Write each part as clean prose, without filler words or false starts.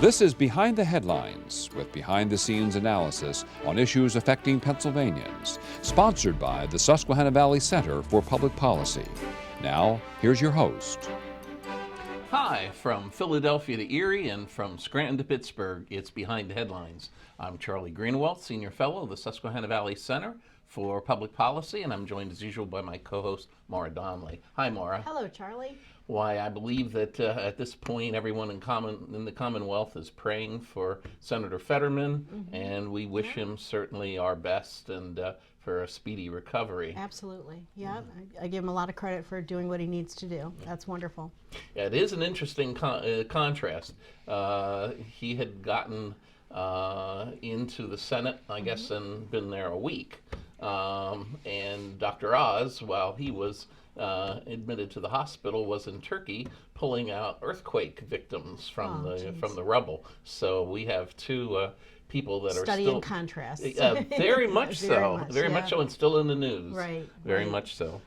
This is Behind the Headlines, with behind-the-scenes analysis on issues affecting Pennsylvanians, sponsored by the Susquehanna Valley Center for Public Policy. Now, here's your host. Hi, from Philadelphia to Erie and from Scranton to Pittsburgh, it's Behind the Headlines. I'm Charlie Greenewalt, Senior Fellow of the Susquehanna Valley Center for Public Policy, and I'm joined as usual by my co-host, Maura Donnelly. Hi, Maura. Hello, Charlie. Why, I believe that at this point, everyone in the Commonwealth is praying for Senator Fetterman, and we wish him certainly our best and for a speedy recovery. Absolutely. Yeah, I give him a lot of credit for doing what he needs to do. That's wonderful. Yeah, it is an interesting contrast. He had gotten into the Senate, I guess, and been there a week. And Dr. Oz, while he was admitted to the hospital, was in Turkey pulling out earthquake victims from the rubble. So we have two people that Study are still in contrast. very much so, very much so, and still in the news. Right. Very much so.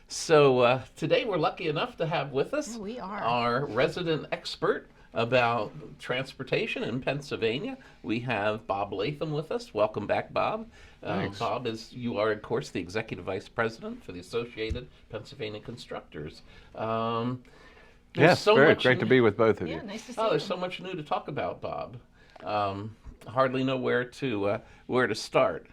So today we're lucky enough to have with us we are. our resident expert about transportation in Pennsylvania. We have Bob Latham with us. Welcome back, Bob. Bob, you are, of course, the Executive Vice President for the Associated Pennsylvania Constructors. Yes, great to be with both of you. Yeah, nice to see There's you. so much new to talk about, Bob. Hardly know where to start.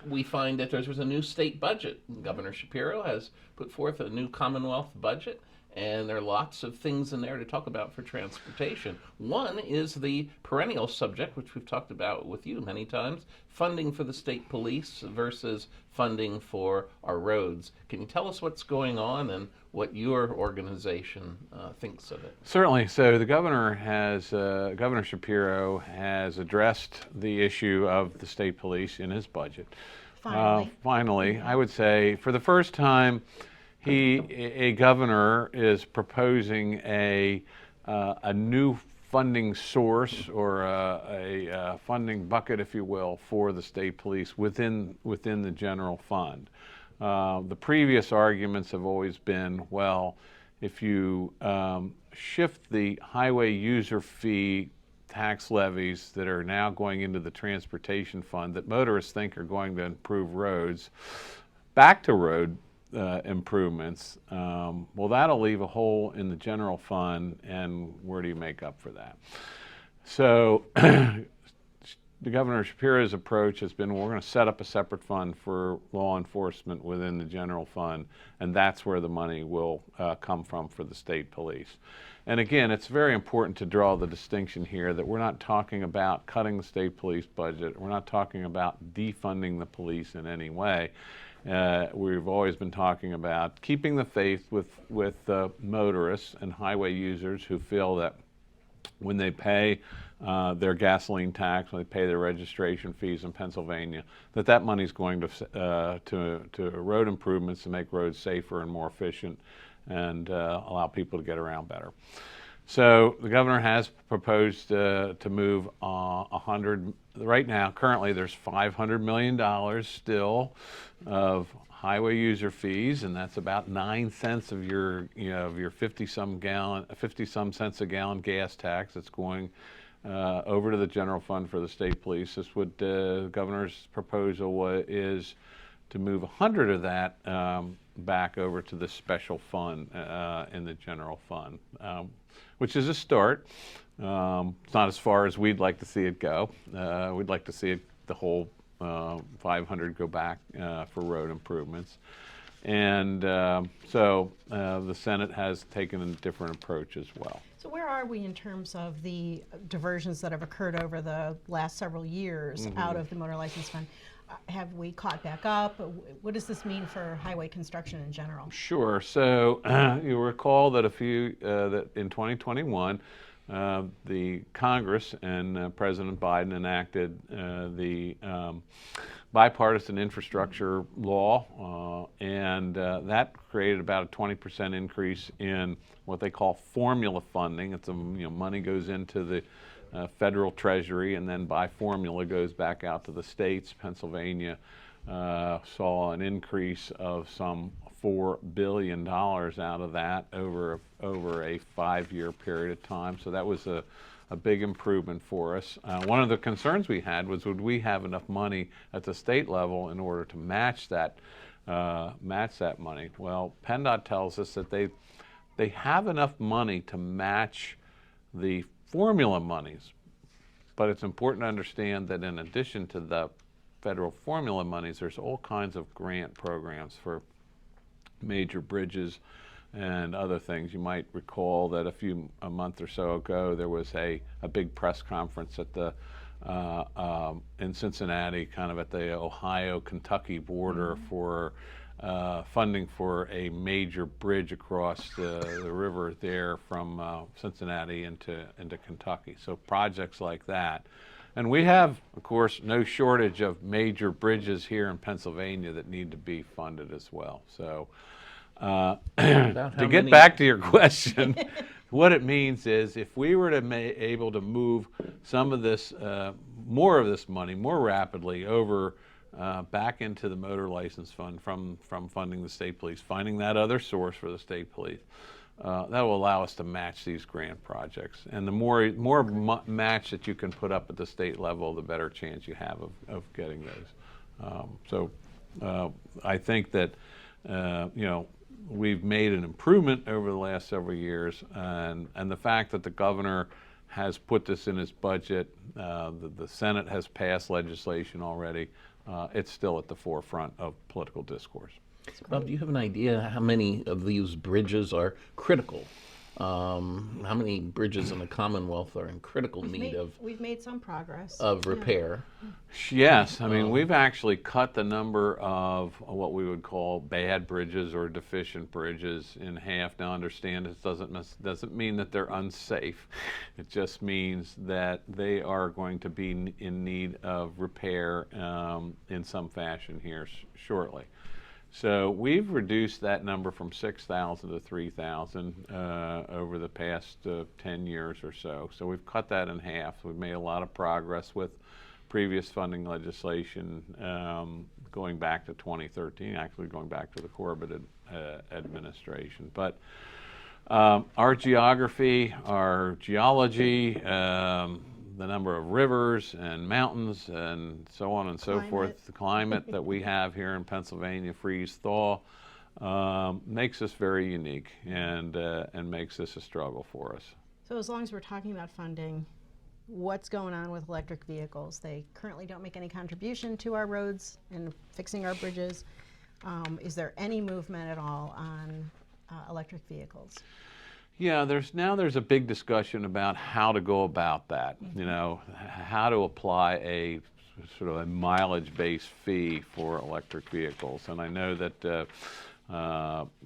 We find that there's a new state budget. Governor Shapiro has put forth a new Commonwealth budget, and there are lots of things in there to talk about for transportation. One is the perennial subject, which we've talked about with you many times, funding for the state police versus funding for our roads. Can you tell us what's going on and what your organization thinks of it? Certainly. So the governor Governor Shapiro has addressed the issue of the state police in his budget. Finally. I would say for the first time, a governor is proposing a new funding source or a funding bucket, if you will, for the state police within the general fund. The previous arguments have always been, well, if you shift the highway user fee tax levies that are now going into the transportation fund that motorists think are going to improve roads back to road improvements, well, that'll leave a hole in the general fund, and where do you make up for that? So the Governor Shapiro's approach has been, we're going to set up a separate fund for law enforcement within the general fund, and that's where the money will come from for the state police. And again, it's very important to draw the distinction here that we're not talking about cutting the state police budget. We're not talking about defunding the police in any way. We've always been talking about keeping the faith with motorists and highway users who feel that when they pay their gasoline tax, when they pay their registration fees in Pennsylvania, that money is going to road improvements to make roads safer and more efficient and allow people to get around better. So the governor has proposed to move right now, currently there's $500 million still of highway user fees, and that's about 9 cents of your 50 some cents a gallon gas tax that's going over to the general fund for the state police. This would, the governor's proposal is to move 100 of that back over to the special fund in the general fund, which is a start. It's not as far as we'd like to see it go. We'd like to see the whole 500 go back for road improvements. And so the Senate has taken a different approach as well. So where are we in terms of the diversions that have occurred over the last several years out of the motor license fund? Have we caught back up? What does this mean for highway construction in general? Sure. So you recall that that in 2021, the Congress and President Biden enacted the bipartisan infrastructure law, and that created about a 20% increase in what they call formula funding. It's money goes into the federal treasury, and then by formula goes back out to the states. Pennsylvania saw an increase of some $1.4 billion out of that over a 5-year period of time. So that was a big improvement for us. One of the concerns we had was, would we have enough money at the state level in order to match that money? Well, PennDOT tells us that they have enough money to match the formula monies, but it's important to understand that in addition to the federal formula monies, there's all kinds of grant programs for major bridges and other things. You might recall that a month or so ago, there was a big press conference at the in Cincinnati, kind of at the Ohio-Kentucky border, for funding for a major bridge across the river there from Cincinnati into Kentucky. So projects like that. And we have, of course, no shortage of major bridges here in Pennsylvania that need to be funded as well. So to get back to your question, what it means is if we were to able to move some of this, more of this money more rapidly over back into the motor license fund from funding the state police, finding that other source for the state police, that will allow us to match these grant projects. And the more match that you can put up at the state level, the better chance you have of getting those. So I think that we've made an improvement over the last several years, and the fact that the governor has put this in his budget, the Senate has passed legislation already, it's still at the forefront of political discourse. Bob, do you have an idea how many of these bridges are critical? How many bridges in the Commonwealth are in critical need We've made some progress. of repair? Yes, I mean, we've actually cut the number of what we would call bad bridges or deficient bridges in half. Now, understand, it doesn't mean that they're unsafe. It just means that they are going to be in need of repair in some fashion here shortly. So we've reduced that number from 6,000 to 3,000 over the past 10 years or so. So we've cut that in half. We've made a lot of progress with previous funding legislation going back to 2013, actually going back to the Corbett administration. But our geography, our geology, the number of rivers and mountains and so on and so forth, the climate that we have here in Pennsylvania, freeze-thaw, makes us very unique and makes this a struggle for us. So as long as we're talking about funding, what's going on with electric vehicles? They currently don't make any contribution to our roads and fixing our bridges. Is there any movement at all on electric vehicles? Yeah, there's a big discussion about how to go about that, how to apply a sort of a mileage-based fee for electric vehicles. And I know that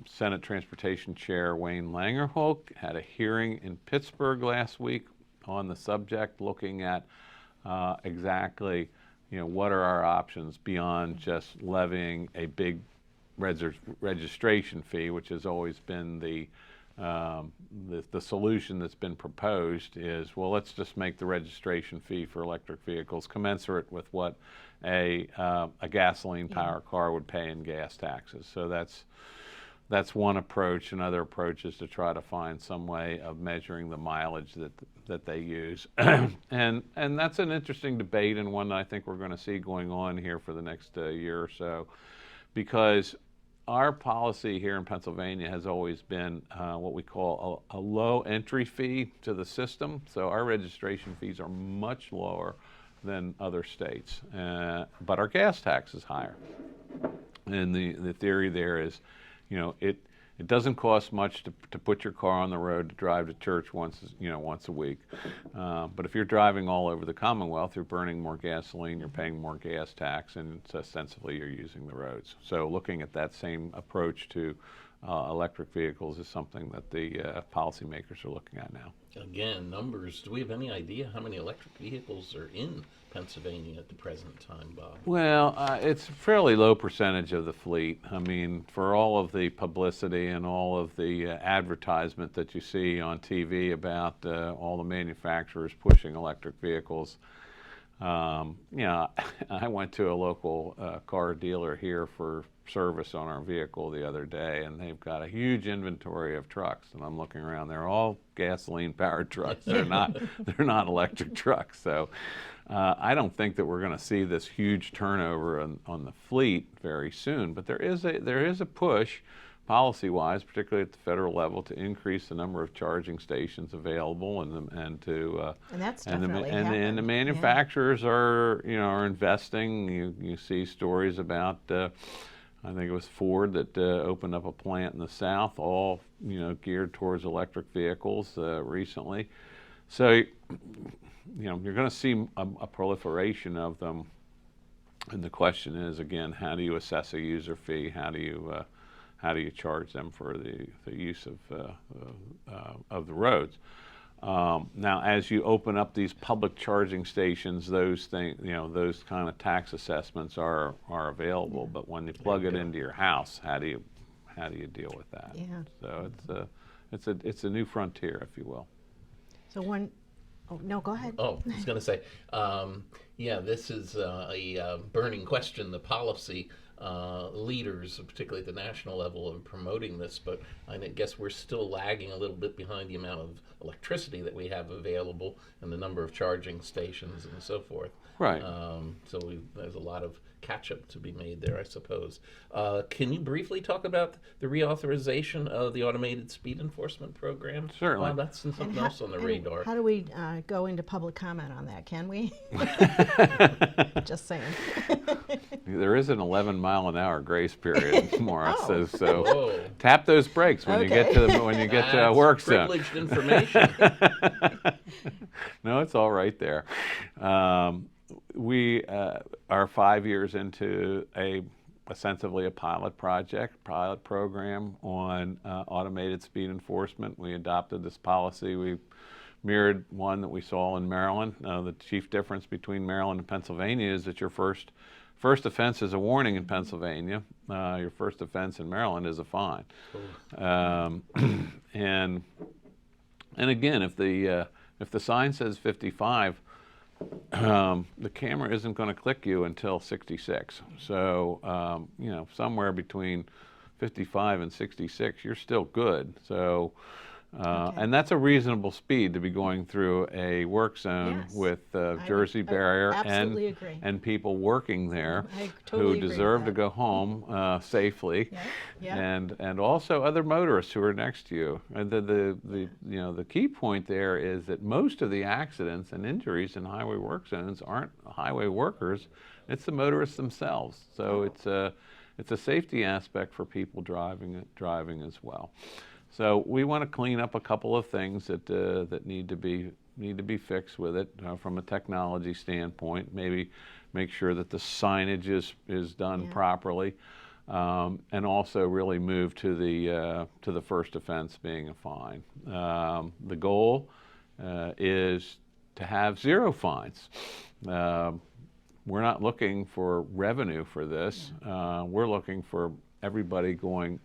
Senate Transportation Chair Wayne Langerholt had a hearing in Pittsburgh last week on the subject, looking at exactly, what are our options beyond just levying a big registration fee, which has always been the solution that's been proposed is, well, let's just make the registration fee for electric vehicles commensurate with what a gasoline powered car would pay in gas taxes. So that's one approach. Another approach is to try to find some way of measuring the mileage that they use. and that's an interesting debate, and one that I think we're going to see going on here for the next year or so, because our policy here in Pennsylvania has always been what we call a low entry fee to the system. So our registration fees are much lower than other states, but our gas tax is higher. And the theory there is, it doesn't cost much to put your car on the road to drive to church once a week. But if you're driving all over the Commonwealth, you're burning more gasoline, you're paying more gas tax, and ostensibly you're using the roads. So looking at that same approach to electric vehicles is something that the policymakers are looking at now. Again, numbers. Do we have any idea how many electric vehicles are in Pennsylvania at the present time, Bob? Well, it's a fairly low percentage of the fleet. I mean, for all of the publicity and all of the advertisement that you see on TV about all the manufacturers pushing electric vehicles, You know, I went to a local car dealer here for service on our vehicle the other day, and they've got a huge inventory of trucks. And I'm looking around; they're all gasoline-powered trucks. They're not electric trucks. So I don't think that we're going to see this huge turnover on the fleet very soon. But there is a push, policy-wise, particularly at the federal level, to increase the number of charging stations available, and that's the definitely manufacturers are investing. You see stories about I think it was Ford that opened up a plant in the South, all geared towards electric vehicles recently. So you're going to see a proliferation of them, and the question is again, how do you assess a user fee? How do you charge them for the use of the roads? Now, as you open up these public charging stations, those kind of tax assessments are available. But when you plug it into your house, how do you deal with that? Yeah. So it's a new frontier, if you will. So oh no, go ahead. Oh, I was going to say, this is a burning question. The policy leaders, particularly at the national level, of promoting this, but I guess we're still lagging a little bit behind the amount of electricity that we have available and the number of charging stations and so forth. Right. So there's a lot of catch-up to be made there, I suppose. Can you briefly talk about the reauthorization of the automated speed enforcement program? Certainly. Well, that's something else on the radar. How do we go into public comment on that? Can we? Just saying. There is an 11-mile-an-hour grace period, Maura says. So Whoa. tap those brakes when you get to a work zone. Privileged information. No, it's all right there. We are 5 years into ostensibly a pilot program on automated speed enforcement. We adopted this policy. We mirrored one that we saw in Maryland. The chief difference between Maryland and Pennsylvania is that your first offense is a warning in Pennsylvania. Your first offense in Maryland is a fine. And again, if the sign says 55, the camera isn't going to click you until 66. So somewhere between 55 and 66, you're still good. So. And that's a reasonable speed to be going through a work zone with Jersey barrier and people working there who deserve to go home safely, and also other motorists who are next to you. And the key point there is that most of the accidents and injuries in highway work zones aren't highway workers; it's the motorists themselves. So it's a safety aspect for people driving as well. So we want to clean up a couple of things that need to be fixed with it from a technology standpoint. Maybe make sure that the signage is done properly, and also really move to the first offense being a fine. The goal is to have zero fines. We're not looking for revenue for this. We're looking for everybody going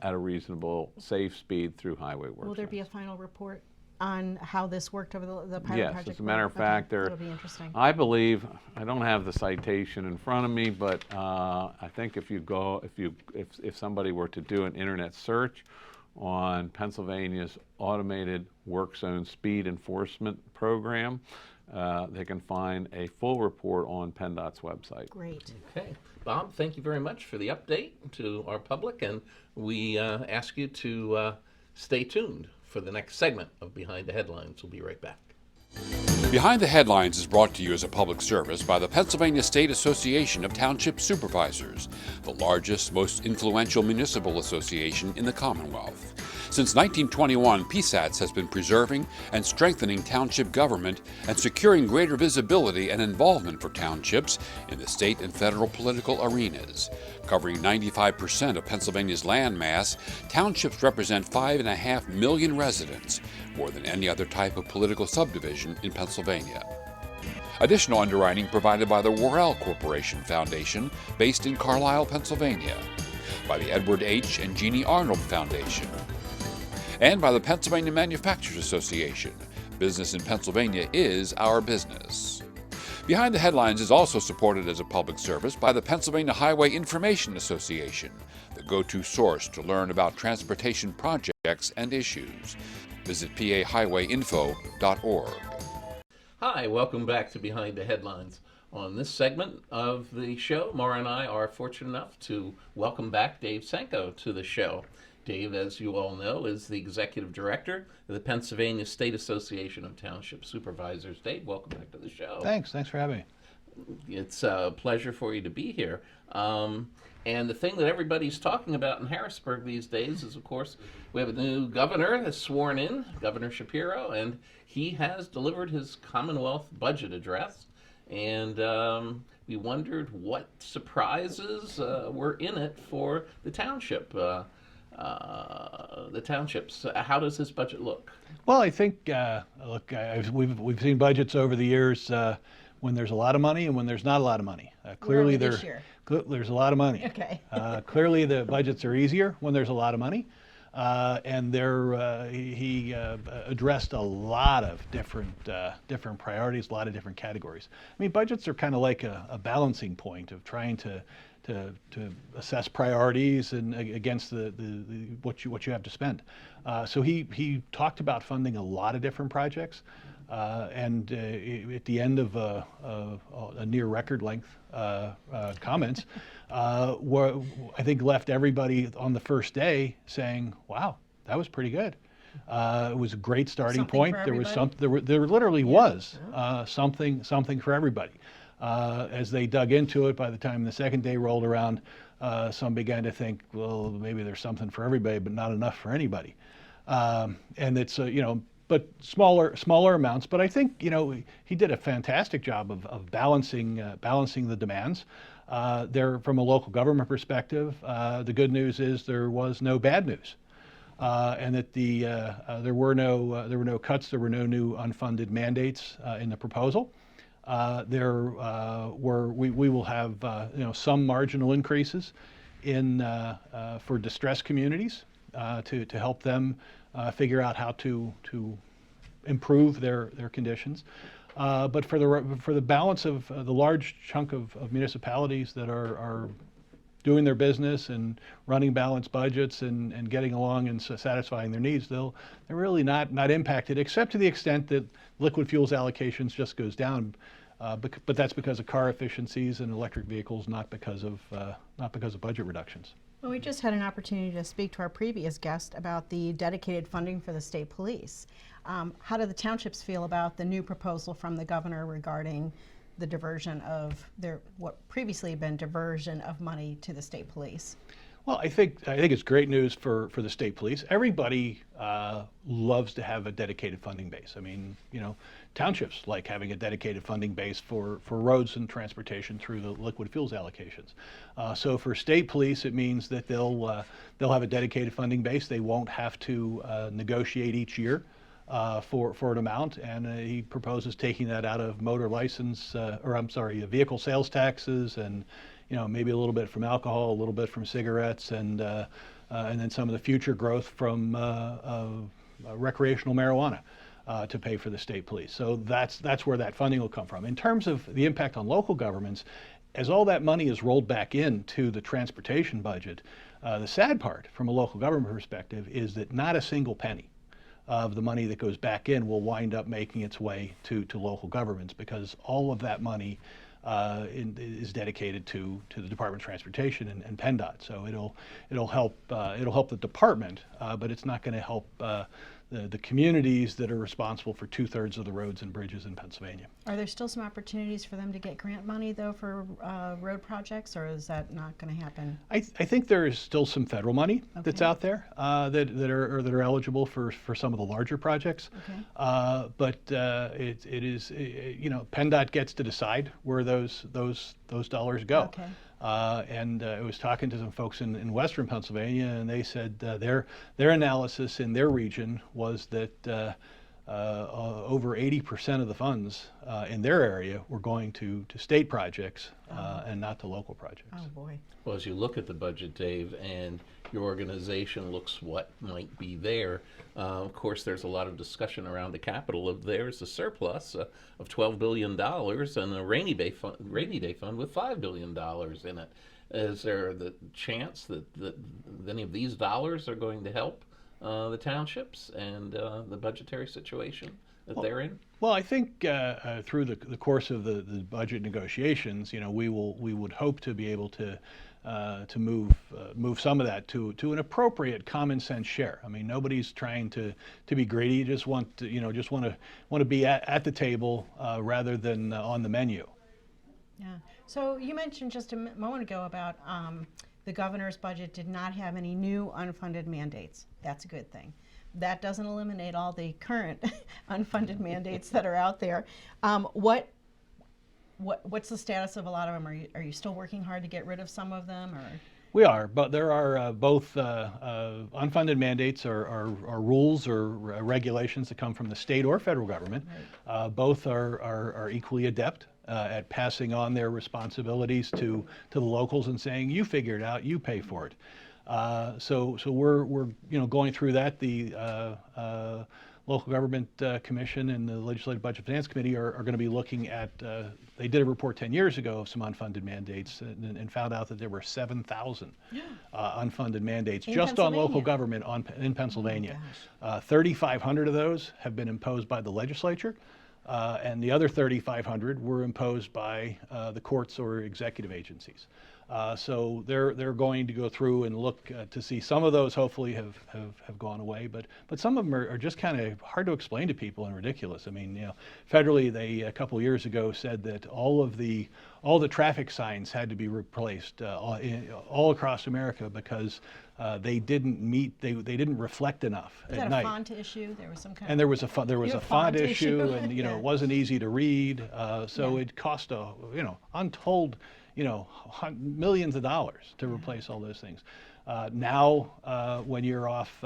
at a reasonable, safe speed through highway work. Will there be a final report on how this worked over the pilot project? Yes, as a matter of fact, that'll be interesting. I believe, I don't have the citation in front of me, but I think if somebody were to do an internet search on Pennsylvania's automated work zone speed enforcement program, they can find a full report on PennDOT's website. Great. Okay. Bob, thank you very much for the update to our public, and we ask you to stay tuned for the next segment of Behind the Headlines. We'll be right back. Behind the Headlines is brought to you as a public service by the Pennsylvania State Association of Township Supervisors, the largest, most influential municipal association in the Commonwealth. Since 1921, PSATS has been preserving and strengthening township government and securing greater visibility and involvement for townships in the state and federal political arenas. Covering 95% of Pennsylvania's land mass, townships represent 5.5 million residents, more than any other type of political subdivision in Pennsylvania. Additional underwriting provided by the Worrell Corporation Foundation, based in Carlisle, Pennsylvania, by the Edward H. and Jeannie Arnold Foundation, and by the Pennsylvania Manufacturers Association. Business in Pennsylvania is our business. Behind the Headlines is also supported as a public service by the Pennsylvania Highway Information Association, the go-to source to learn about transportation projects and issues. Visit pahighwayinfo.org. Hi, welcome back to Behind the Headlines. On this segment of the show, Maura and I are fortunate enough to welcome back Dave Sanko to the show. Dave, as you all know, is the Executive Director of the Pennsylvania State Association of Township Supervisors. Dave, welcome back to the show. Thanks for having me. It's a pleasure for you to be here. And the thing that everybody's talking about in Harrisburg these days is, of course, we have a new governor that's sworn in, Governor Shapiro, and he has delivered his Commonwealth budget address. And we wondered what surprises were in it for the township. The townships. How does this budget look? Well, I think we've seen budgets over the years when there's a lot of money and when there's not a lot of money. Clearly, this year? There's a lot of money. Okay. Clearly, the budgets are easier when there's a lot of money, and he addressed a lot of different priorities, a lot of different categories. I mean, budgets are kind of like a balancing point of trying to assess priorities and against what you have to spend. So he talked about funding a lot of different projects, and at the end of a near record length comments, I think left everybody on the first day saying, "Wow, that was pretty good." It was a great starting Something point. for There was everybody? there literally was something for everybody. As they dug into it, by the time the second day rolled around, some began to think, well, maybe there's something for everybody, but not enough for anybody. And it's but smaller amounts. But I think he did a fantastic job of balancing the demands. There, from a local government perspective, the good news is there was no bad news. And that there were no cuts, there were no new unfunded mandates in the proposal. We will have some marginal increases for distressed communities to help them figure out how to improve their conditions. But for the balance of the large chunk of municipalities that are doing their business and running balanced budgets and getting along and satisfying their needs, they're really not impacted, except to the extent that liquid fuels allocations just goes down. But that's because of car efficiencies and electric vehicles, not because of budget reductions. Well, we just had an opportunity to speak to our previous guest about the dedicated funding for the state police. How do the townships feel about the new proposal from the governor regarding the diversion of what previously had been diversion of money to the state police? Well, I think it's great news for the state police. Everybody loves to have a dedicated funding base. I mean, townships like having a dedicated funding base for roads and transportation through the liquid fuels allocations. So for state police, it means that they'll have a dedicated funding base. They won't have to negotiate each year for an amount, and he proposes taking that out of motor license, vehicle sales taxes, and maybe a little bit from alcohol, a little bit from cigarettes, and then some of the future growth from recreational marijuana to pay for the state police. So that's where that funding will come from. In terms of the impact on local governments, as all that money is rolled back into the transportation budget, the sad part from a local government perspective is that not a single penny of the money that goes back in will wind up making its way to local governments, because all of that money is dedicated to the Department of Transportation and PennDOT. So it'll help the department, but it's not going to help the communities that are responsible for 2/3 of the roads and bridges in Pennsylvania. Are there still some opportunities for them to get grant money though for road projects, or is that not going to happen? I think there is still some federal money that's out there that are eligible for some of the larger projects. Okay. But it is PennDOT gets to decide where those dollars go. Okay. And I was talking to some folks in Western Pennsylvania, and they said their analysis in their region was that over 80% of the funds in their area were going to state projects and not to local projects. Oh, boy. Well, as you look at the budget, Dave, and your organization looks what might be there, of course, there's a lot of discussion around the capital of there's a surplus of $12 billion and a rainy day fund with $5 billion in it. Is there the chance that any of these dollars are going to help the townships and the budgetary situation that they're in? Well, I think through the course of the budget negotiations, we would hope to be able to move some of that to an appropriate common sense share. I mean, nobody's trying to be greedy. You just want to be at the table rather than on the menu. Yeah. So you mentioned just a moment ago about the governor's budget did not have any new unfunded mandates. That's a good thing. That doesn't eliminate all the current unfunded mandates that are out there. What's the status of a lot of them? Are you still working hard to get rid of some of them, or? We are, but there are both unfunded mandates or rules or regulations that come from the state or federal government. Right. Both are equally adept at passing on their responsibilities to the locals and saying, "You figure it out, you pay for it." So we're going through that. The Local Government Commission and the Legislative Budget Finance Committee are going to be looking at, they did a report 10 years ago of some unfunded mandates and found out that there were 7,000 unfunded mandates just on local government in Pennsylvania. 3,500 of those have been imposed by the legislature, and the other 3,500 were imposed by the courts or executive agencies. So they're going to go through and look to see some of those hopefully have gone away, but some of them are just kind of hard to explain to people and ridiculous. I mean, federally they a couple years ago said that all the traffic signs had to be replaced all across America because they didn't reflect enough at night. Was that a font issue? There was some kind and there was a font issue, and yeah. It wasn't easy to read, so it cost untold millions of dollars to replace all those things. Now, when you're off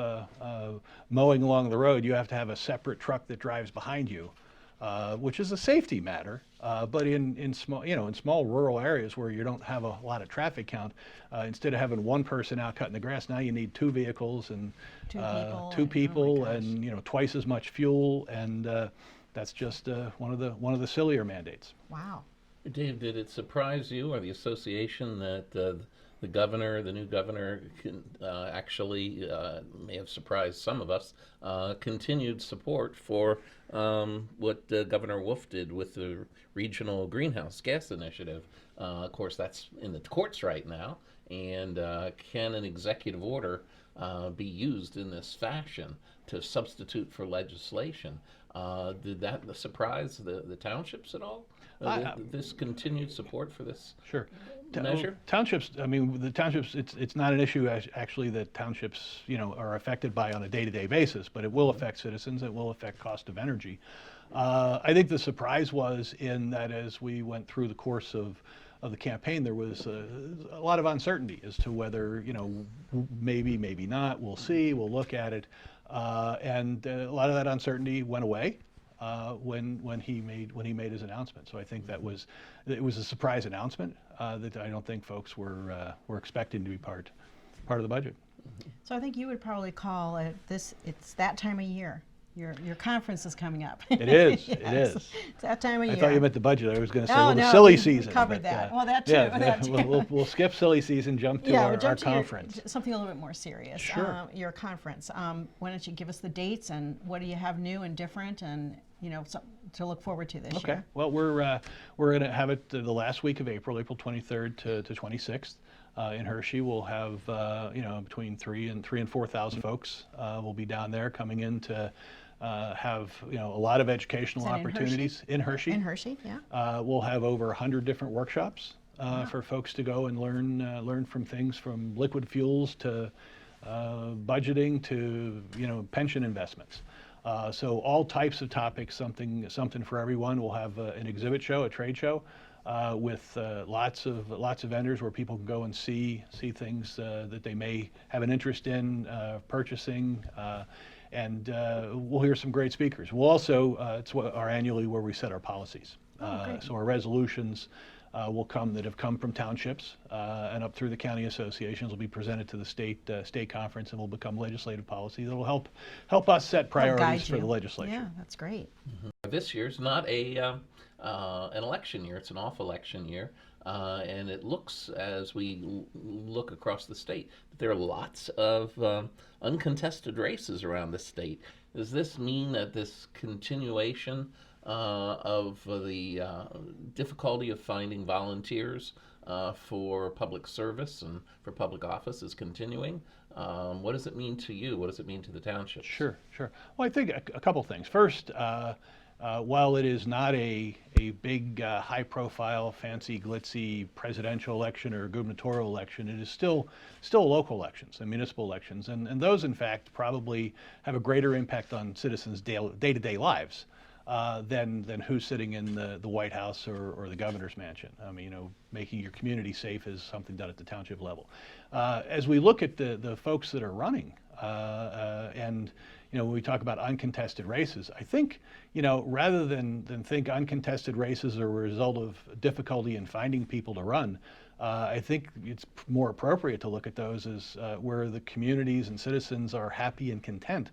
mowing along the road, you have to have a separate truck that drives behind you, which is a safety matter. But in small rural areas where you don't have a lot of traffic count, instead of having one person out cutting the grass, now you need two vehicles and two people, and twice as much fuel, and that's just one of the sillier mandates. Wow. Dave, did it surprise you or the association that the new governor actually may have surprised some of us, continued support for what Governor Wolf did with the regional greenhouse gas initiative? Of course, that's in the courts right now, and can an executive order be used in this fashion to substitute for legislation? Did that surprise the townships at all? This continued support for this measure? Townships, I mean, the townships, it's not an issue actually that townships, are affected by on a day-to-day basis, but it will affect citizens, it will affect cost of energy. I think the surprise was in that as we went through the course of the campaign, there was a lot of uncertainty as to whether, maybe not, we'll see, we'll look at it. And a lot of that uncertainty went away when he made his announcement. So I think it was a surprise announcement that I don't think folks were expecting to be part of the budget. So I think you would probably call it it's that time of year. Your conference is coming up. It is. Yes. It is. It's that time of year. I thought you meant the budget. I was going to say, No, silly we season. covered that. Well, that too. Yeah, that too. We'll skip silly season, jump to our conference. Something a little bit more serious. Sure. Your conference. Why don't you give us the dates and what do you have new and different and to look forward to this year? Okay. Well, we're going to have it the last week of April 23rd to 26th. In Hershey, we'll have between 3,000 and 4,000 folks. Will be down there coming in to have a lot of educational opportunities in Hershey. In Hershey, yeah. We'll have over 100 different workshops for folks to go and learn from things from liquid fuels to budgeting to pension investments. So all types of topics, something for everyone. We'll have an exhibit show, a trade show, with lots of vendors where people can go and see things that they may have an interest in purchasing. and we'll hear some great speakers. We'll also, it's our annually where we set our policies. So our resolutions will come that have come from townships and up through the county associations will be presented to the state conference and will become legislative policy that will help us set priorities for the legislature. Yeah, that's great. This year's not an election year; it's an off-election year, and it looks, as we look across the state, that there are lots of uncontested races around the state. Does this mean that this continuation of the difficulty of finding volunteers for public service and for public office is continuing? What does it mean to you? What does it mean to the township? Sure. Well, I think a couple things. First, while it is not a big, high-profile, fancy, glitzy presidential election or gubernatorial election, it is still local elections and municipal elections, and those, in fact, probably have a greater impact on citizens' day-to-day lives than who's sitting in the White House or the governor's mansion. I mean, making your community safe is something done at the township level. As we look at the folks that are running, and when we talk about uncontested races, I think rather than think uncontested races are a result of difficulty in finding people to run, I think it's more appropriate to look at those as where the communities and citizens are happy and content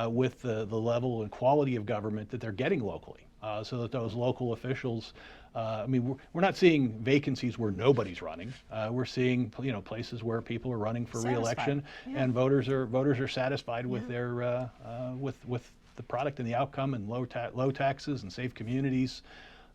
with the level and quality of government that they're getting locally, so that those local officials, I mean, we're not seeing vacancies where nobody's running. We're seeing places where people are running for re-election, and voters are satisfied with their with the product and the outcome, and low taxes and safe communities.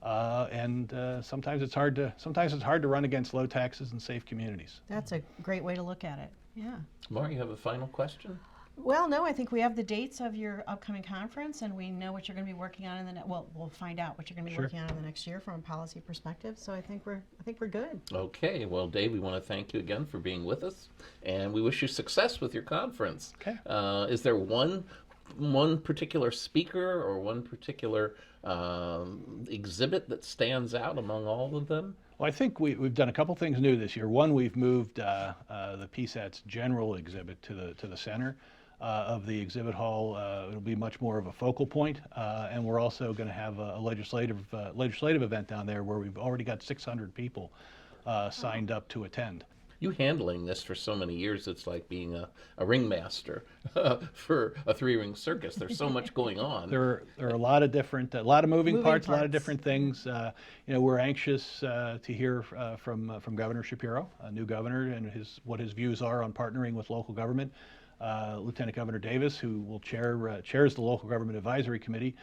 And sometimes it's hard to run against low taxes and safe communities. That's a great way to look at it. Yeah. Laura, you have a final question? Well, no, I think we have the dates of your upcoming conference, and we know what you're going to be working on in the we'll find out what you're going to be working on in the next year from a policy perspective. So I think we're good. Okay. Well, Dave, we want to thank you again for being with us, and we wish you success with your conference. Okay. Is there one particular speaker or one particular exhibit that stands out among all of them? Well, I think we've done a couple things new this year. One, we've moved the PSAT's general exhibit to the center of the exhibit hall. It'll be much more of a focal point, and we're also going to have a legislative event down there where we've already got 600 people signed up to attend. You handling this for so many years, it's like being a ringmaster for a three-ring circus. There's so much going on. There are a lot of moving parts, a lot of different things. We're anxious to hear from Governor Shapiro, a new governor, and what his views are on partnering with local government. Lieutenant Governor Davis, who will chairs the Local Government Advisory Committee,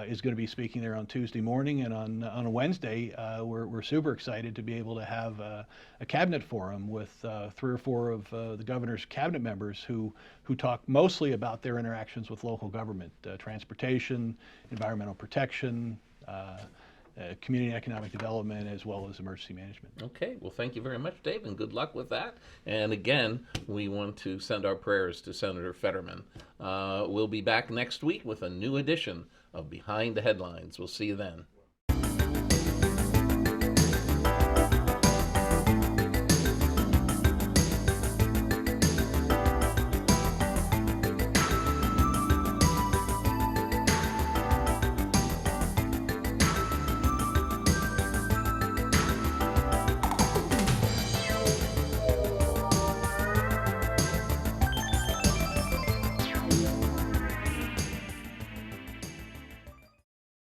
is going to be speaking there on Tuesday morning, and on a Wednesday, we're super excited to be able to have a cabinet forum with 3 or 4 of the governor's cabinet members who talk mostly about their interactions with local government, transportation, environmental protection, community economic development, as well as emergency management. Okay, well, thank you very much, Dave, and good luck with that. And again, we want to send our prayers to Senator Fetterman. We'll be back next week with a new edition of Behind the Headlines. We'll see you then.